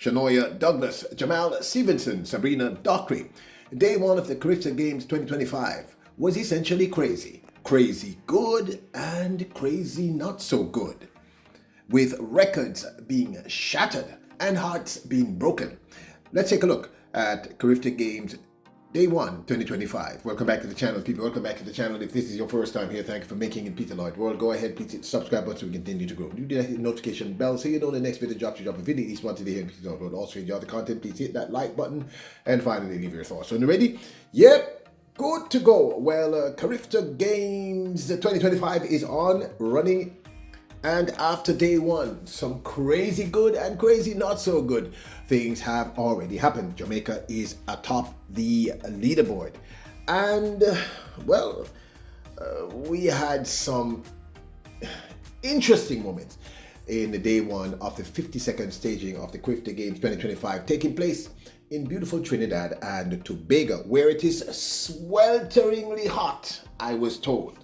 SHANOYA, Douglas, JAMAL, Stephenson, SABRINA, Dockery. Day one of the Carifta Games 2025 was essentially crazy. Crazy good and crazy not so good. With records being shattered and hearts being broken. Let's take a look at Carifta Games Day 1, 2025. Welcome back to the channel, people. Welcome back to the channel. If this is your first time here, thank you for making it Peter Lloyd World. Go ahead, please hit the subscribe button so we continue to grow. Do that, hit the notification bell so you know the next video drops. You drop a video each one today here in Peter Lloyd World. Also, if you enjoy the content, please hit that like button and finally leave your thoughts. So, you ready? Yep. Good to go. Well, Carifta Games 2025 is on, running. And after day one, some crazy good and crazy not so good things have already happened. Jamaica is atop the leaderboard. And, we had some interesting moments in the day one of the 52nd staging of the Carifta Games 2025 taking place in beautiful Trinidad and Tobago, where it is swelteringly hot, I was told.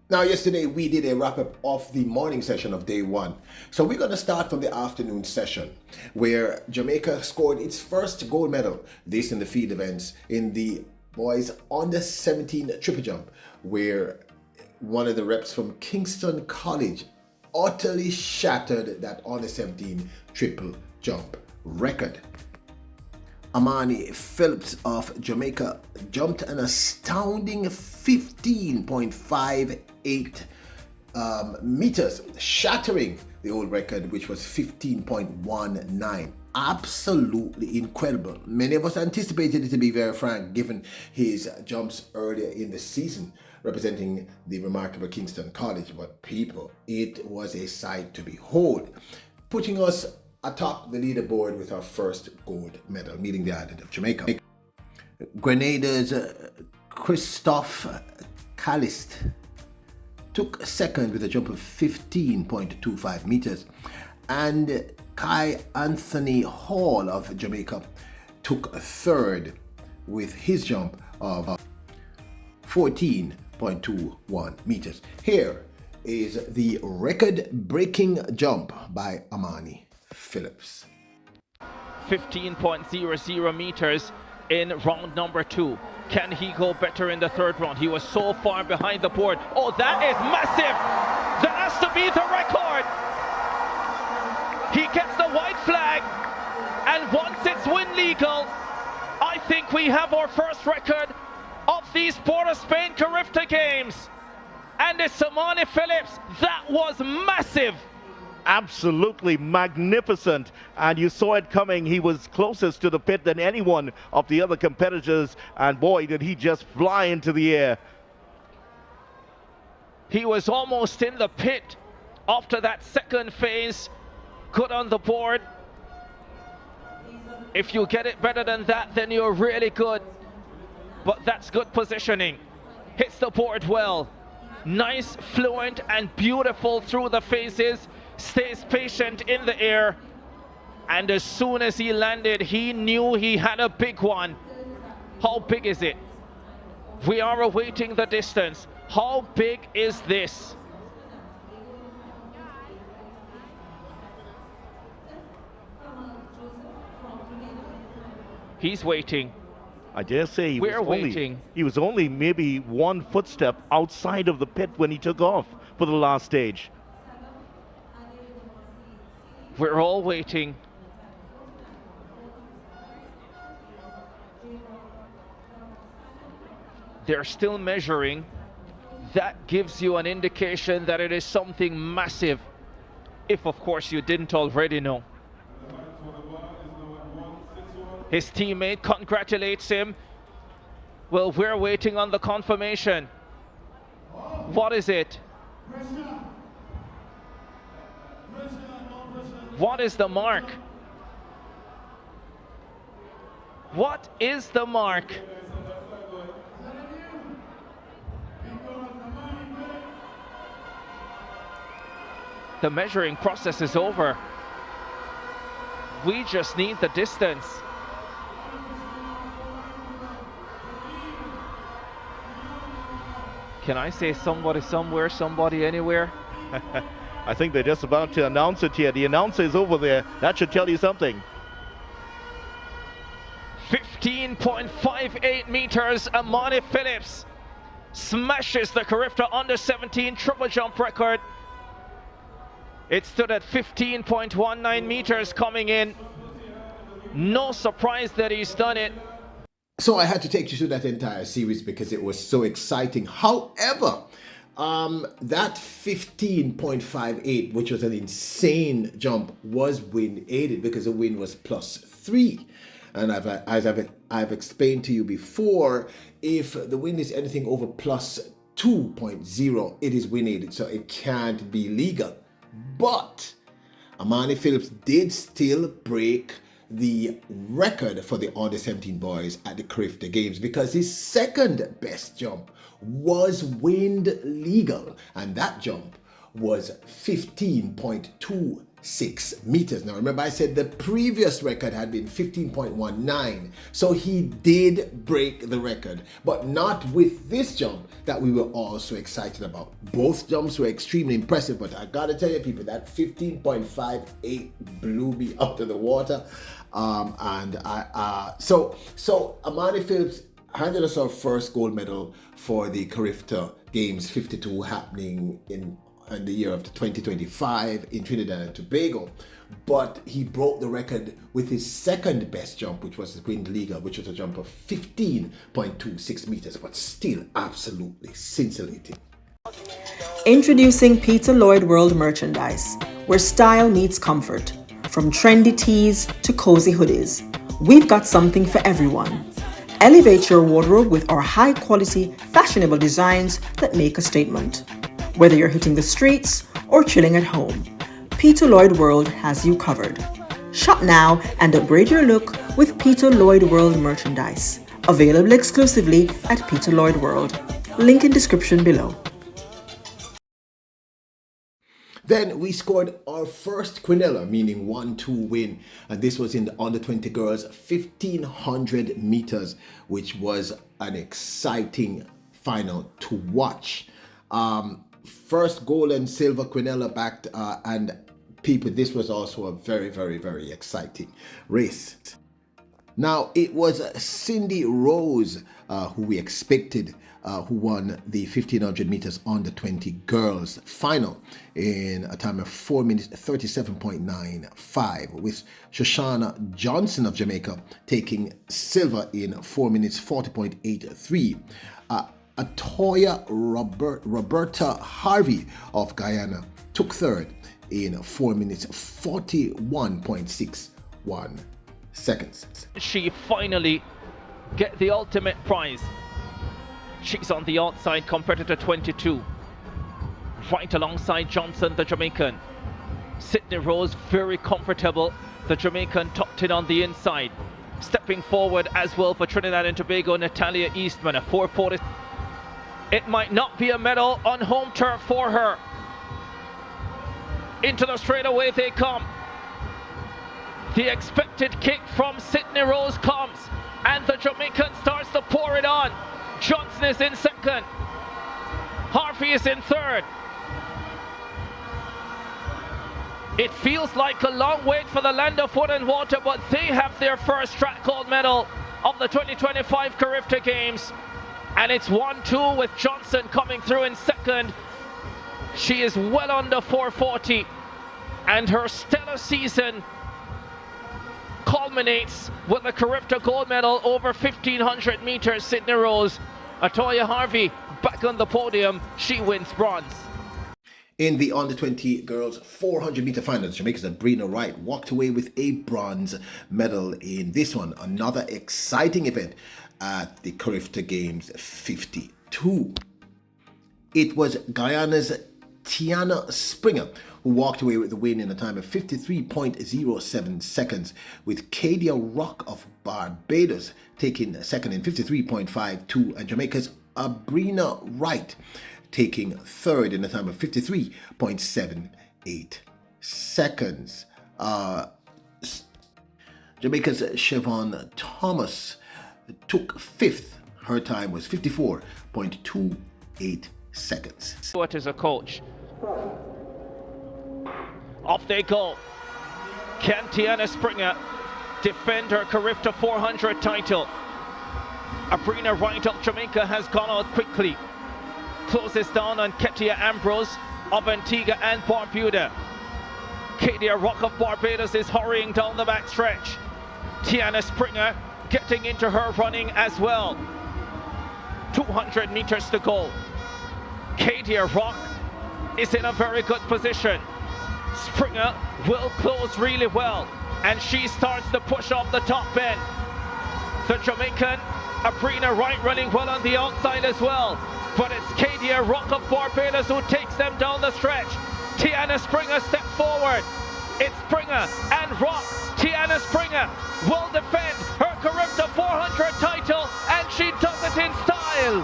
Now, yesterday we did a wrap-up of the morning session of day one. So we're going to start from the afternoon session, where Jamaica scored its first gold medal, this in the field events, in the boys under 17 triple jump, where one of the reps from Kingston College utterly shattered that under 17 triple jump record. Amani Phillips of Jamaica jumped an astounding 15.58 meters, shattering the old record, which was 15.19. Absolutely incredible. Many of us anticipated it, to be very frank, given his jumps earlier in the season, representing the remarkable Kingston College. But people, it was a sight to behold, putting us atop the leaderboard with our first gold medal, meeting the island of Jamaica. Grenada's Christophe Calist took second with a jump of 15.25 meters, and Kai Anthony Hall of Jamaica took third with his jump of 14.21 meters. Here is the record-breaking jump by Amani Phillips. 15.00 meters in round number 2. Can he go better in the third round? He was so far behind the board. Oh, that is massive! That has to be the record! He gets the white flag, and once it's win legal, I think we have our first record of these Port of Spain Carifta Games. And it's Amani Phillips. That was massive! Absolutely magnificent, and you saw it coming. He was closest to the pit than any one of the other competitors, and boy, did he just fly into the air. He was almost in the pit after that second phase. Good on the board. If you get it better than that, then you're really good, but that's good positioning. Hits the board well. Nice, fluent and beautiful through the phases. Stays patient in the air, and as soon as he landed, he knew he had a big one. How big is it? We are awaiting the distance. How big is this? He's waiting. I dare say he was only maybe one footstep outside of the pit when he took off for the last stage. We're all waiting. They're still measuring. That gives you an indication that it is something massive, if of course you didn't already know. His teammate congratulates him. Well, we're waiting on the confirmation. What is it? What is the mark? What is the mark? The measuring process is over. We just need the distance. Can I say somebody somewhere, somebody anywhere? I think they're just about to announce it here. The announcer is over there. That should tell you something. 15.58 meters, Amani Phillips smashes the Carifta under 17 triple jump record. It stood at 15.19 meters coming in. No surprise that he's done it. So I had to take you through that entire series because it was so exciting. However, that 15.58, which was an insane jump, was wind aided because the wind was +3. And as I've explained to you before, if the wind is anything over +2.0, it is wind aided, so it can't be legal. But Amani Phillips did still break the record for the under 17 boys at the Carifta Games because his second best jump was wind legal, and that jump was 15.26 meters. Now remember, I said the previous record had been 15.19, so he did break the record, but not with this jump that we were all so excited about. Both jumps were extremely impressive, but I gotta tell you people, that 15.58 blew me out of the water. So Amani Phillips handed us our first gold medal for the Carifta Games 52 happening in the year of 2025 in Trinidad and Tobago. But he broke the record with his second best jump, which was the wind legal, which was a jump of 15.26 meters, but still absolutely scintillating. Introducing Peter Lloyd World merchandise, where style meets comfort. From trendy tees to cozy hoodies, we've got something for everyone. Elevate your wardrobe with our high-quality, fashionable designs that make a statement. Whether you're hitting the streets or chilling at home, Peter Lloyd World has you covered. Shop now and upgrade your look with Peter Lloyd World merchandise. Available exclusively at Peter Lloyd World. Link in description below. Then we scored our first quinella, meaning 1-2 win, and this was in the under 20 girls 1500 meters, which was an exciting final to watch. First gold and silver quinella backed, and people, this was also a very, very, very exciting race. Now it was Cindy Rose who we expected, who won the 1500 meters under 20 girls final in a time of 4 minutes 37.95, with Shoshana Johnson of Jamaica taking silver in 4 minutes 40.83. Atoya Roberta Harvey of Guyana took third in 4 minutes 41.61 seconds. She finally get the ultimate prize. She's on the outside, competitor 22. Right alongside Johnson, the Jamaican. Sydney Rose, very comfortable. The Jamaican tucked in on the inside. Stepping forward as well for Trinidad and Tobago, Natalia Eastman, a 440. It might not be a medal on home turf for her. Into the straightaway they come. The expected kick from Sydney Rose comes, and the Jamaican starts to pour it on. Johnson is in second. Harvey is in third. It feels like a long wait for the Land of Food and Water, but they have their first track gold medal of the 2025 Carifta Games. And it's 1-2 with Johnson coming through in second. She is well under 440, and her stellar season culminates with a Carifta gold medal over 1500 meters. Sydney Rose. Atoya Harvey back on the podium. She wins bronze. In the under 20 girls 400 meter finals, Jamaica's Sabrina Wright walked away with a bronze medal in this one. Another exciting event at the Carifta Games 52. It was Guyana's Tiana Springer who walked away with the win in a time of 53.07 seconds, with Kadia Rock of Barbados taking second in 53.52, and Jamaica's Sabrina Wright taking third in a time of 53.78 seconds. Jamaica's Siobhan Thomas took fifth. Her time was 54.28 seconds. What is a coach? Off they go. Can Tiana Springer defend her Carifta 400 title? SABRINA right up Jamaica has gone out quickly. Closes down on Ketia Ambrose of Antigua and Barbuda. Kadia Rock of Barbados is hurrying down the back stretch. Tiana Springer getting into her running as well. 200 meters to go. Kadia Rock is in a very good position. Springer will close really well, and she starts to push off the top end. The Jamaican SABRINA right running well on the outside as well, but it's Kadia Rock of Barbados who takes them down the stretch. Tiana Springer steps forward. It's Springer and Rock. Tiana Springer will defend her Carifta 400 title, and she does it in style.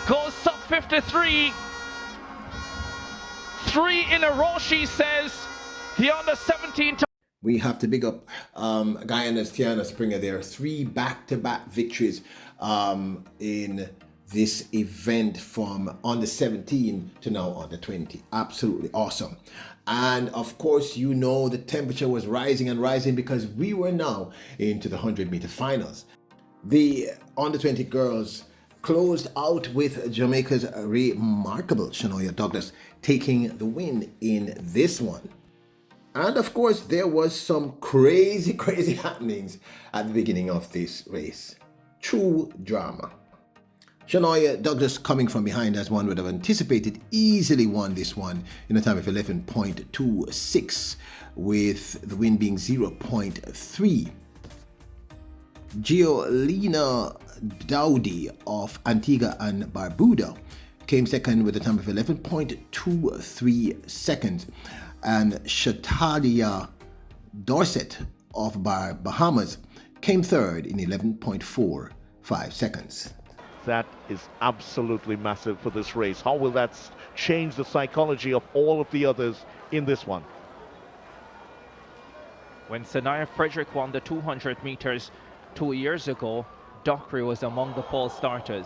Goes sub 53. 3 in a row, she says. The under 17. We have to big up Guyana's Tiana Springer. There are 3 back-to-back victories in this event from under 17 to now under 20. Absolutely awesome. And of course, you know, the temperature was rising and rising because we were now into the 100-meter finals. The under 20 girls closed out with Jamaica's remarkable SHANOYA Douglas taking the win in this one. And of course, there was some crazy happenings at the beginning of this race. True drama. SHANOYA Douglas, coming from behind as one would have anticipated, easily won this one in a time of 11.26, with the win being 0.3. Giolina Dowdy of Antigua and Barbuda came second with a time of 11.23 seconds, and Shatalia Dorset of Bahamas came third in 11.45 seconds. That is absolutely massive for this race. How will that change the psychology of all of the others in this one? When Sanaya Frederick won the 200 meters 2 years ago, Dockery was among the false starters.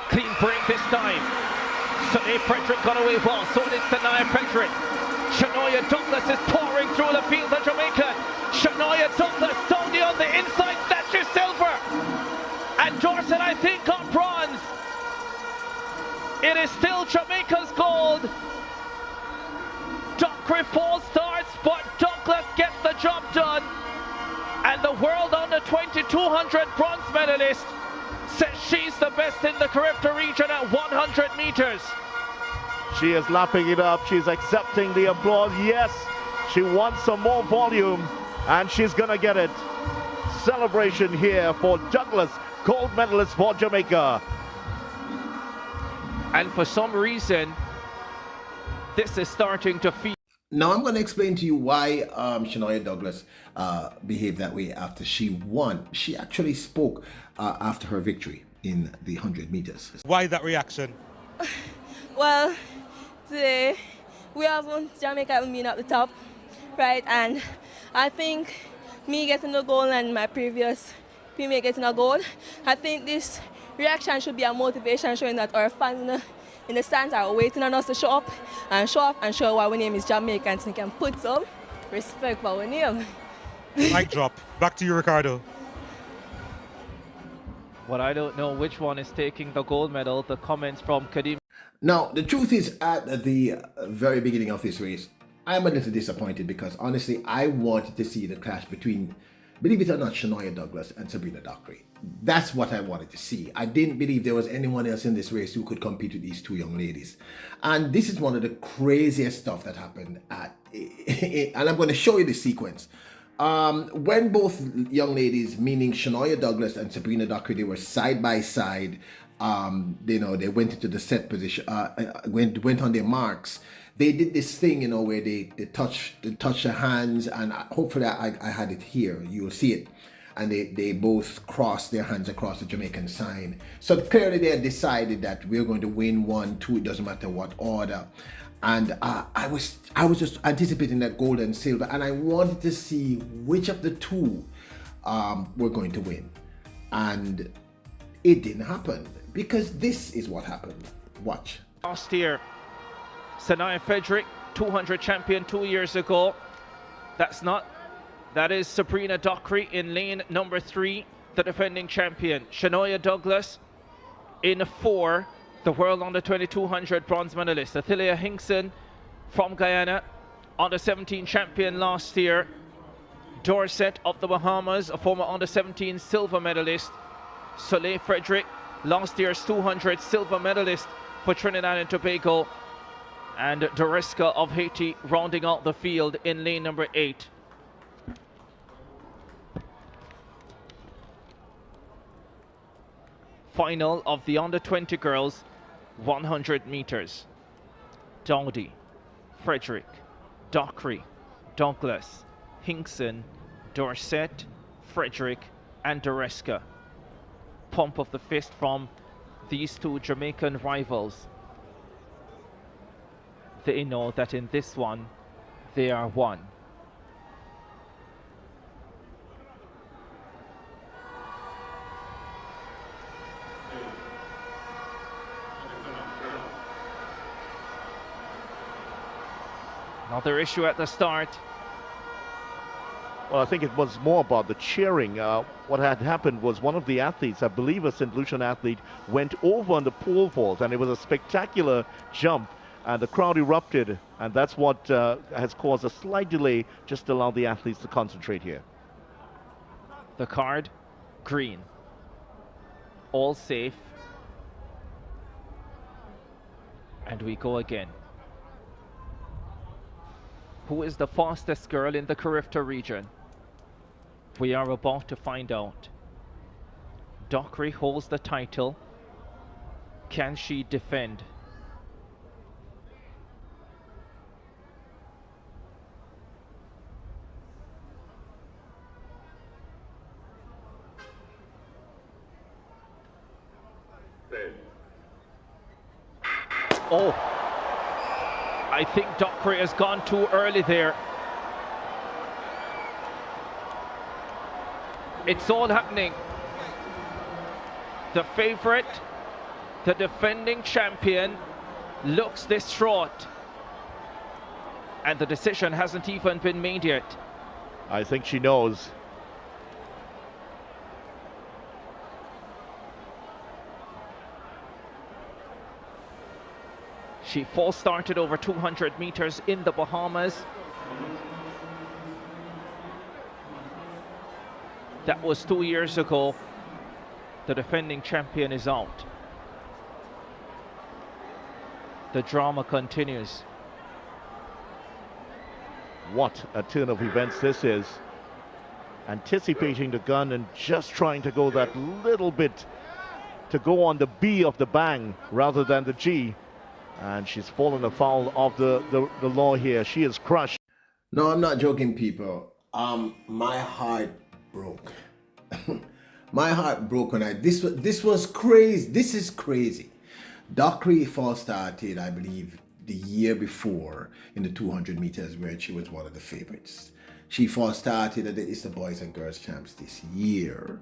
Clean break this time. Sanaya Frederick got away well, so did Sanaya Frederick. SHANOYA Douglas is pouring through the field of Jamaica. SHANOYA Douglas, Saudi on the inside, snatches silver. And Dorset, I think, got bronze. It is still Jamaica's gold. Dockery false starts, but Douglas gets the job done. And the world under 2200 bronze medalist says she's the best in the Carifta region at 100 meters. She is lapping it up. She's accepting the applause. Yes, she wants some more volume, and she's gonna get it. Celebration here for Douglas, gold medalist for Jamaica. And for some reason, this is starting to feel. Now I'm going to explain to you why SHANOYA Douglas behaved that way after she won. She actually spoke after her victory in the 100 meters. Why that reaction? Well, today we have Jamaica being at the top, right? And I think me getting the gold and my previous teammate getting a gold, I think this reaction should be a motivation, showing that our fans in the stands are waiting on us to show up and show why our name is Jamaican, so we can put some respect for our name. Mic drop. Back to you, Ricardo. Well, I don't know which one is taking the gold medal. The comments from Kadim. Now, the truth is, at the very beginning of this race, I'm a little disappointed because honestly, I wanted to see the clash between, believe it or not, SHANOYA Douglas and SABRINA Dockery. That's what I wanted to see. I didn't believe there was anyone else in this race who could compete with these two young ladies. And this is one of the craziest stuff that happened and I'm going to show you the sequence. When both young ladies, meaning SHANOYA Douglas and SABRINA Dockery, they were side by side, they went into the set position, went on their marks. They did this thing, where they touch their hands, and hopefully I had it here. You'll see it. And they both crossed their hands across the Jamaican sign. So clearly they had decided that we're going to win 1, 2, it doesn't matter what order. And I was just anticipating that gold and silver, and I wanted to see which of the two were going to win. And it didn't happen, because this is what happened. Watch. Last year, SHANOYA Frederick, 200 champion 2 years ago. That is Sabrina Dockery in lane number 3, the defending champion. SHANOYA Douglas in 4, the world under 2200 bronze medalist. Athilia Hinkson from Guyana, under 17 champion last year. Dorset of the Bahamas, a former under 17 silver medalist. Soleil Frederick, last year's 200 silver medalist for Trinidad and Tobago. And Doreska of Haiti rounding out the field in lane number 8. Final of the under 20 girls 100 meters. Dowdy, Frederick, Dockery, Douglas, Hinkson, Dorset, Frederick and Doreska. Pump of the fist from these two Jamaican rivals. They know that in this one they are one. Another issue at the start. Well, I think it was more about the cheering. What had happened was one of the athletes, I believe a St. Lucian athlete, went over on the pole vault, and it was a spectacular jump, and the crowd erupted, and that's what has caused a slight delay, just to allow the athletes to concentrate here. The card, green. All safe. And we go again. Who is the fastest girl in the Carifta region? We are about to find out. Dockery holds the title. Can she defend? Oh, I think Dockery has gone too early there. It's all happening. The favorite, the defending champion, looks distraught. And the decision hasn't even been made yet. I think she knows. She false started over 200 meters in the Bahamas. That was 2 years ago. The defending champion is out. The drama continues. What a turn of events this is. Anticipating the gun and just trying to go that little bit to go on the B of the bang rather than the G. And she's fallen afoul of the law here. She is crushed. No, I'm not joking, people. My heart broke. My heart broke when this was crazy. This is crazy. Dockery false started, I believe, the year before in the 200 meters where she was one of the favorites. She false started at the Easter Boys and Girls Champs this year.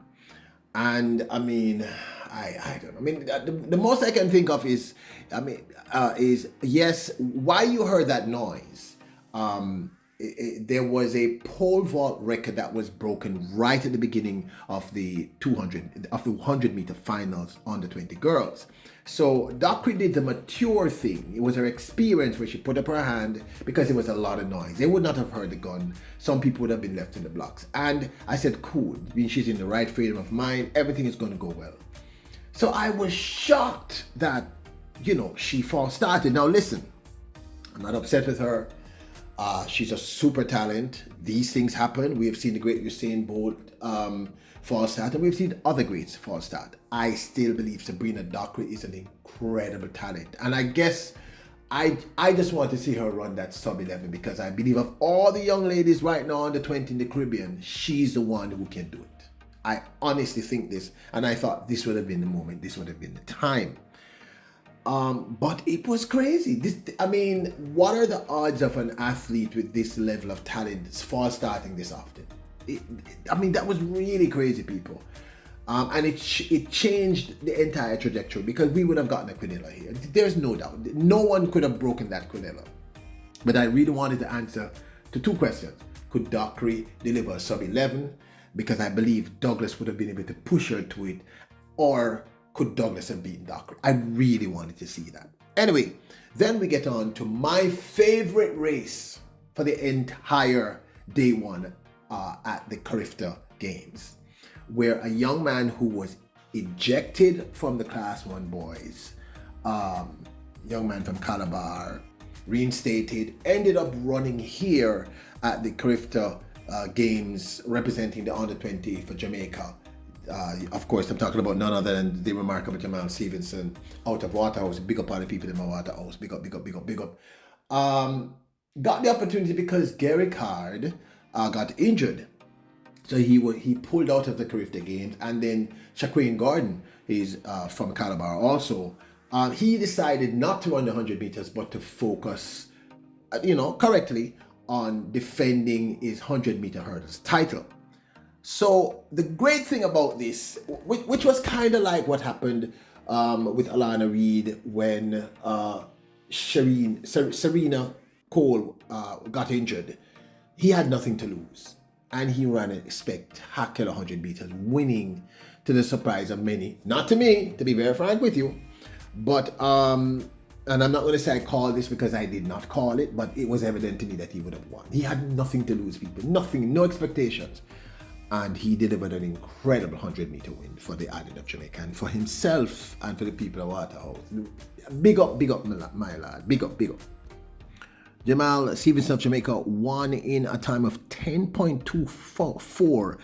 And I mean, I don't know. I mean, the most I can think of is, yes, why you heard that noise. There was a pole vault record that was broken right at the beginning of the 100 meter finals on the 20 girls. So Dockery did the mature thing. It was her experience where she put up her hand because there was a lot of noise. They would not have heard the gun. Some people would have been left in the blocks. And I said, cool, she's in the right frame of mind. Everything is going to go well. So I was shocked that, she false started. Now listen, I'm not upset with her. She's a super talent. These things happen. We have seen the great Usain Bolt false start, and we've seen other greats false start. I still believe Sabrina Dockery is an incredible talent, and I guess I just want to see her run that sub 11 because I believe of all the young ladies right now under 20 in the Caribbean, she's the one who can do it. I honestly think this, and I thought this would have been the moment. This would have been the time. But it was crazy. What are the odds of an athlete with this level of talent false starting this often? That was really crazy, people. And it changed the entire trajectory because we would have gotten a quinilla here. There's no doubt. No one could have broken that quinilla. But I really wanted to answer to two questions. Could Dockery deliver a sub-11? Because I believe Douglas would have been able to push her to it. Or could Douglas have beaten Dockery? I really wanted to see that. Anyway, then we get on to my favorite race for the entire day one at the Carifta Games, where a young man who was ejected from the Class 1 boys, young man from Calabar, reinstated, ended up running here at the Carifta Games representing the under-20 for Jamaica. Of course, I'm talking about none other than the remarkable Jamal Stephenson out of Waterhouse. Big up all the people in my Waterhouse. Big up, big up, big up, big up. Got the opportunity because Gary Card got injured. So he pulled out of the Carifta Games, and then Shaquille Gordon, he's from Calabar also. He decided not to run the 100 meters, but to focus, correctly on defending his 100-meter hurdles title. So the great thing about this, which was kind of like what happened with Alana Reid when Serena Cole got injured, he had nothing to lose. And he ran a spectacular 100 meters, winning to the surprise of many. Not to me, to be very frank with you. But, and I'm not going to say I called this because I did not call it, but it was evident to me that he would have won. He had nothing to lose, people. Nothing, no expectations. And he delivered an incredible 100-meter win for the island of Jamaica and for himself and for the people of Waterhouse. Big up, my lad. Big up, big up. Jamal Stephenson of Jamaica won in a time of 10.24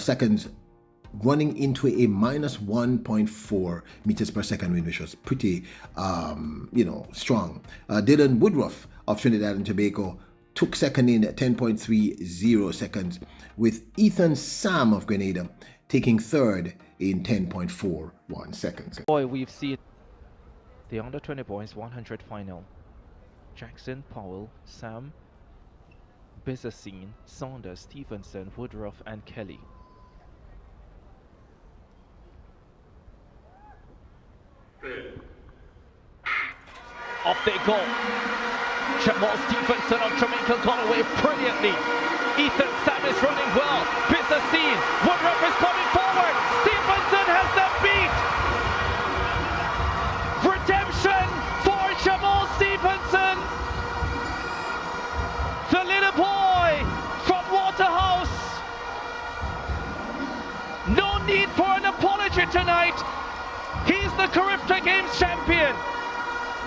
seconds, running into a minus 1.4 meters per second wind, which was pretty, strong. Dylan Woodruff of Trinidad and Tobago took second in 10.30 seconds, with Ethan Sam of Grenada taking third in 10.41 seconds. Boy, we've seen the under-20 boys 100 final. Jackson, Powell, Sam, Bizzacine, Saunders, Stephenson, Woodruff and Kelly. Off they go. Jamal Stephenson of Jamaica got away brilliantly. Ethan Sam is running well. Bizzacine, Woodruff is coming forward. Stephenson has them beat. Redemption for Jamal Stephenson. The little boy from Waterhouse. No need for an apology tonight. He's the Carifta Games champion.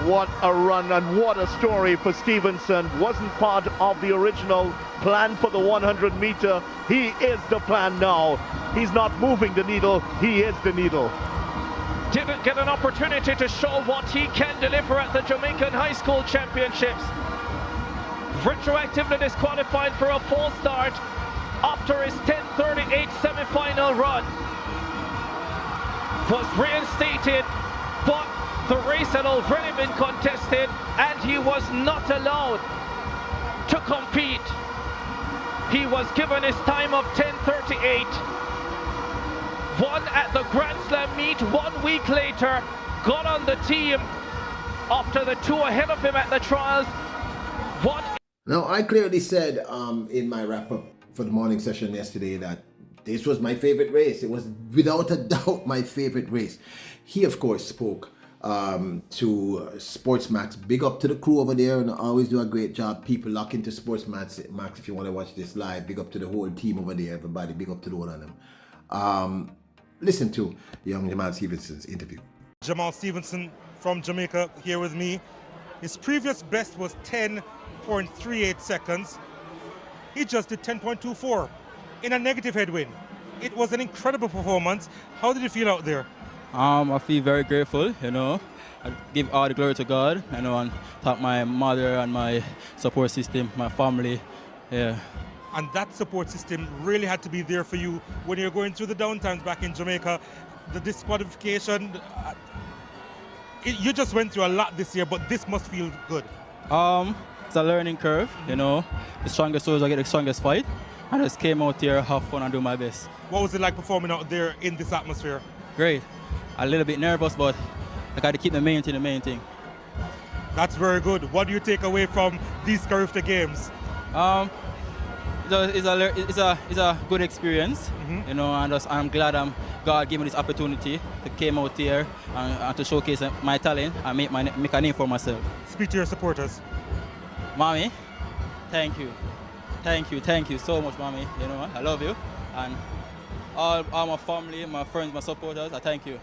What a run and what a story for Stephenson. Wasn't part of the original plan for the 100 meter. He is the plan now. He's not moving the needle, he is the needle. Didn't get an opportunity to show what he can deliver at the Jamaican High School Championships. Retroactively disqualified for a false start after his 10:38 semi-final run. Was reinstated, but the race had already been contested and he was not allowed to compete. He was given his time of 10:38. Won at the Grand Slam meet 1 week later, got on the team after the two ahead of him at the trials. Now, I clearly said in my wrap-up for the morning session yesterday that this was my favorite race. It was without a doubt my favorite race. He, of course, spoke to Sports Max. Big up to the crew over there, and always do a great job. People lock into Sports Max. If you want to watch this live, big up to the whole team over there, everybody. Big up to the one of them. Listen to young Jamal Stephenson's interview. Jamal Stephenson from Jamaica here with me. His previous best was 10.38 seconds. He just did 10.24 in a negative headwind. It was an incredible performance. How did you feel out there? I feel very grateful, I give all the glory to God, and thank my mother and my support system, my family, yeah. And that support system really had to be there for you when you're going through the downtimes back in Jamaica. The disqualification, you just went through a lot this year, but this must feel good. It's a learning curve, The strongest soldiers get the strongest fight. I just came out here, have fun and do my best. What was it like performing out there in this atmosphere? Great. A little bit nervous, but I got to keep the main thing. That's very good. What do you take away from these Carifta games? It's a good experience, you know, and I'm glad God gave me this opportunity to come out here and to showcase my talent and make a name for myself. Speak to your supporters. Mommy, thank you so much, Mommy. You know, I love you, and all my family, my friends, my supporters, I thank you.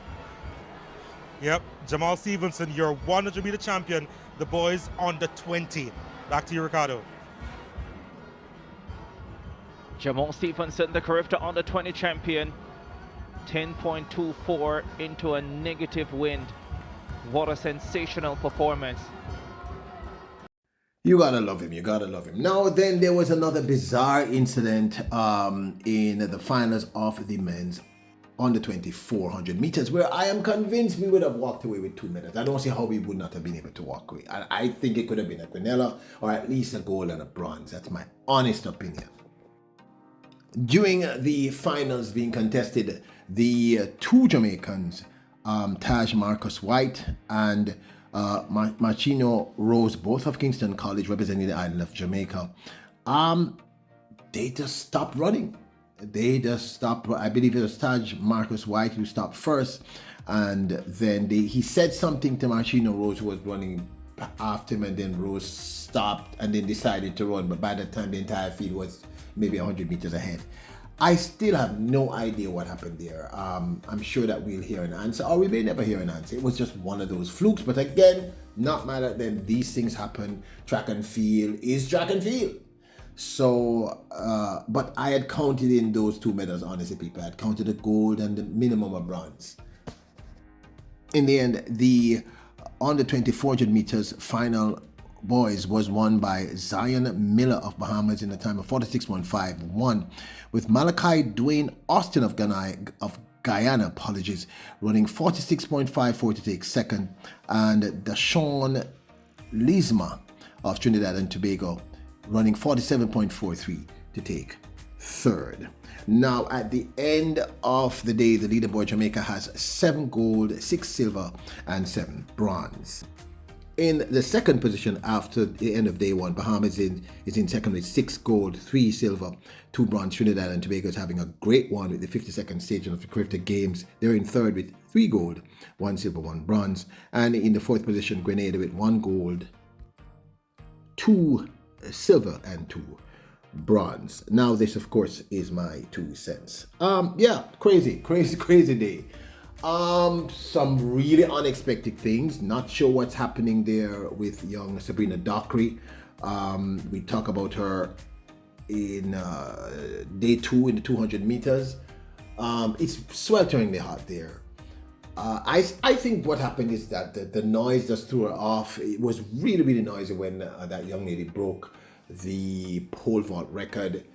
Yep, Jamal Stephenson, your 100 meter champion, the boys under 20. Back to you, Ricardo. Jamal Stephenson, the Carifta under 20 champion, 10.24 into a negative wind. What a sensational performance. You gotta love him, you gotta love him. Now then, there was another bizarre incident in the finals of the men's under 400 meters, where I am convinced we would have walked away with 2 medals. I don't see how we would not have been able to walk away. I think it could have been a quinella or at least a gold and a bronze. That's my honest opinion. During the finals being contested, the 2 Jamaicans, Taj Marcus White and Machino Rose, both of Kingston College, representing the island of Jamaica, they just stopped running. They just stopped. I believe it was Taj Marcus White who stopped first, and then he said something to Machino Rose, who was running after him, and then Rose stopped and then decided to run, but by the time the entire field was maybe 100 meters ahead. I still have no idea what happened there. I'm sure that we'll hear an answer, or we may never hear an answer. It was just one of those flukes, but again, not mad at them. These things happen. Track and field is track and field. So, but I had counted in those 2 medals, honestly, people. I had counted the gold and the minimum of bronze. In the end, the under 400 meters final boys was won by Zion Miller of Bahamas in a time of 46.51, with Malachi Dwayne Austin of Guyana, running 46.54 to take second, and Dashawn Lisma of Trinidad and Tobago running 47.43 to take third. Now, at the end of the day, the leaderboard, Jamaica has 7 gold, 6 silver, and 7 bronze. In the second position after the end of day 1, Bahamas is in second with 6 gold, 3 silver, 2 bronze. Trinidad and Tobago is having a great one with the 52nd stage of the Carifta Games. They're in third with 3 gold, 1 silver, 1 bronze. And in the fourth position, Grenada with 1 gold, 2 silver, and 2 bronze. Now this, of course, is my 2 cents. Yeah, crazy day. Some really unexpected things. Not sure what's happening there with young Sabrina Dockery. We talk about her in day 2 in the 200 meters. It's swelteringly hot there. I think what happened is that the noise just threw her off. It was really noisy when that young lady broke the pole vault record,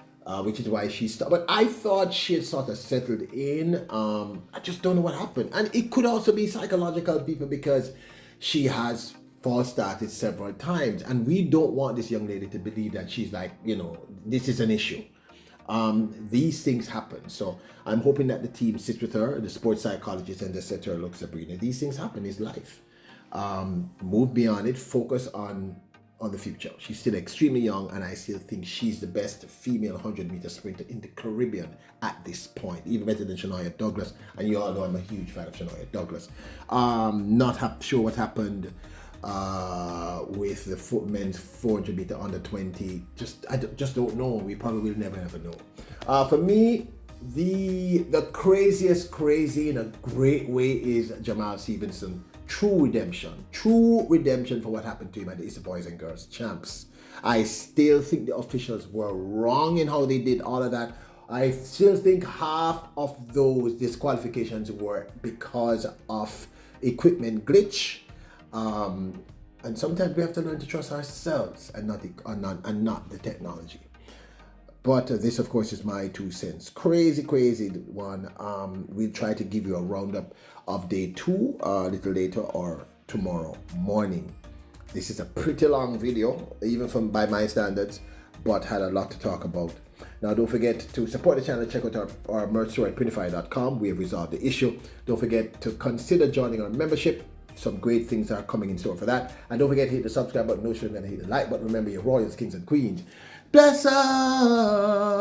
which is why she stopped. But I thought she had sort of settled in. I just don't know what happened. And it could also be psychological, people, because she has false started several times. And we don't want this young lady to believe that she's like, you know, this is an issue. These things happen. So I'm hoping that the team sits with her, the sports psychologist, and they said to her, look, Sabrina, these things happen, it's life. Move beyond it, focus on the future. She's still extremely young, and I still think she's the best female 100-meter sprinter in the Caribbean at this point, even better than SHANOYA Douglas. And you all know I'm a huge fan of SHANOYA Douglas. Not sure what happened with the men's 400 meter under 20. I just don't know. We probably will never ever know. For me, the craziest crazy in a great way is Jamal Stephenson. True redemption for what happened to him at the Easter Boys and Girls Champs. I still think the officials were wrong in how they did all of that. I still think half of those disqualifications were because of equipment glitch. And sometimes we have to learn to trust ourselves and not the technology. But this, of course, is my 2 cents. Crazy one. We'll try to give you a roundup of day 2 a little later or tomorrow morning. This is a pretty long video, even by my standards, but had a lot to talk about. Now, don't forget to support the channel. Check out our merch store at Printify.com. We have resolved the issue. Don't forget to consider joining our membership. Some great things are coming in store for that. And don't forget to hit the subscribe button, and hit the like button. Remember, you're royals, kings, and queens. Bless us!